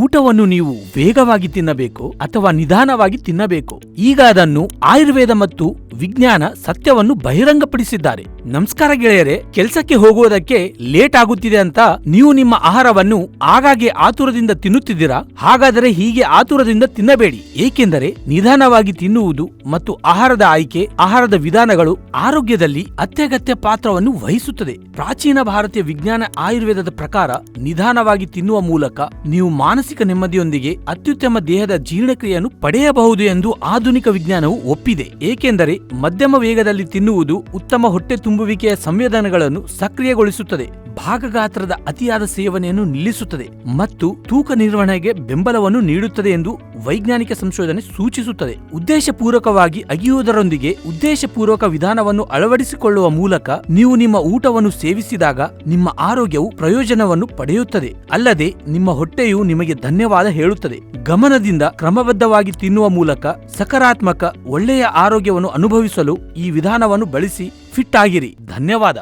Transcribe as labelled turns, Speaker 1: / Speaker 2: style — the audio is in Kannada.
Speaker 1: ಊಟವನ್ನು ನೀವು ವೇಗವಾಗಿ ತಿನ್ನಬೇಕು ಅಥವಾ ನಿಧಾನವಾಗಿ ತಿನ್ನಬೇಕು? ಈಗ ಅದನ್ನು ಆಯುರ್ವೇದ ಮತ್ತು ವಿಜ್ಞಾನ ಸತ್ಯವನ್ನು ಬಹಿರಂಗಪಡಿಸಿದ್ದಾರೆ. ನಮಸ್ಕಾರ ಗೆಳೆಯರೆ, ಕೆಲಸಕ್ಕೆ ಹೋಗುವುದಕ್ಕೆ ಲೇಟ್ ಆಗುತ್ತಿದೆ ಅಂತ ನೀವು ನಿಮ್ಮ ಆಹಾರವನ್ನು ಆಗಾಗ್ಗೆ ಆತುರದಿಂದ ತಿನ್ನುತ್ತಿದ್ದೀರಾ? ಹಾಗಾದರೆ ಹೀಗೆ ಆತುರದಿಂದ ತಿನ್ನಬೇಡಿ. ಏಕೆಂದರೆ ನಿಧಾನವಾಗಿ ತಿನ್ನುವುದು ಮತ್ತು ಆಹಾರದ ಆಯ್ಕೆ, ಆಹಾರದ ವಿಧಾನಗಳು ಆರೋಗ್ಯದಲ್ಲಿ ಅತ್ಯಗತ್ಯ ಪಾತ್ರವನ್ನು ವಹಿಸುತ್ತದೆ. ಪ್ರಾಚೀನ ಭಾರತೀಯ ವಿಜ್ಞಾನ ಆಯುರ್ವೇದದ ಪ್ರಕಾರ ನಿಧಾನವಾಗಿ ತಿನ್ನುವ ಮೂಲಕ ನೀವು ಮಾನಸಿಕ ನೆಮ್ಮದಿಯೊಂದಿಗೆ ಅತ್ಯುತ್ತಮ ದೇಹದ ಜೀರ್ಣಕ್ರಿಯೆಯನ್ನು ಪಡೆಯಬಹುದು ಎಂದು ಆಧುನಿಕ ವಿಜ್ಞಾನವು ಒಪ್ಪಿದೆ. ಏಕೆಂದರೆ ಮಧ್ಯಮ ವೇಗದಲ್ಲಿ ತಿನ್ನುವುದು ಉತ್ತಮ ಹೊಟ್ಟೆ ತುಂಬುವಿಕೆಯ ಸಂವೇದನೆಗಳನ್ನು ಸಕ್ರಿಯಗೊಳಿಸುತ್ತದೆ, ಭಾಗಗಾತ್ರದ ಅತಿಯಾದ ಸೇವನೆಯನ್ನು ನಿಲ್ಲಿಸುತ್ತದೆ ಮತ್ತು ತೂಕ ನಿರ್ವಹಣೆಗೆ ಬೆಂಬಲವನ್ನು ನೀಡುತ್ತದೆ ಎಂದು ವೈಜ್ಞಾನಿಕ ಸಂಶೋಧನೆ ಸೂಚಿಸುತ್ತದೆ. ಉದ್ದೇಶಪೂರ್ವಕವಾಗಿ ಅಗಿಯುವುದರೊಂದಿಗೆ ಉದ್ದೇಶಪೂರ್ವಕ ವಿಧಾನವನ್ನು ಅಳವಡಿಸಿಕೊಳ್ಳುವ ಮೂಲಕ ನೀವು ನಿಮ್ಮ ಊಟವನ್ನು ಸೇವಿಸಿದಾಗ ನಿಮ್ಮ ಆರೋಗ್ಯವು ಪ್ರಯೋಜನವನ್ನು ಪಡೆಯುತ್ತದೆ, ಅಲ್ಲದೆ ನಿಮ್ಮ ಹೊಟ್ಟೆಯು ನಿಮಗೆ ಧನ್ಯವಾದ ಹೇಳುತ್ತದೆ. ಗಮನದಿಂದ ಕ್ರಮಬದ್ಧವಾಗಿ ತಿನ್ನುವ ಮೂಲಕ ಸಕಾರಾತ್ಮಕ ಒಳ್ಳೆಯ ಆರೋಗ್ಯವನ್ನು ಅನುಭವಿಸಲು ಈ ವಿಧಾನವನ್ನು ಬಳಸಿ ಫಿಟ್ ಆಗಿರಿ. ಧನ್ಯವಾದ.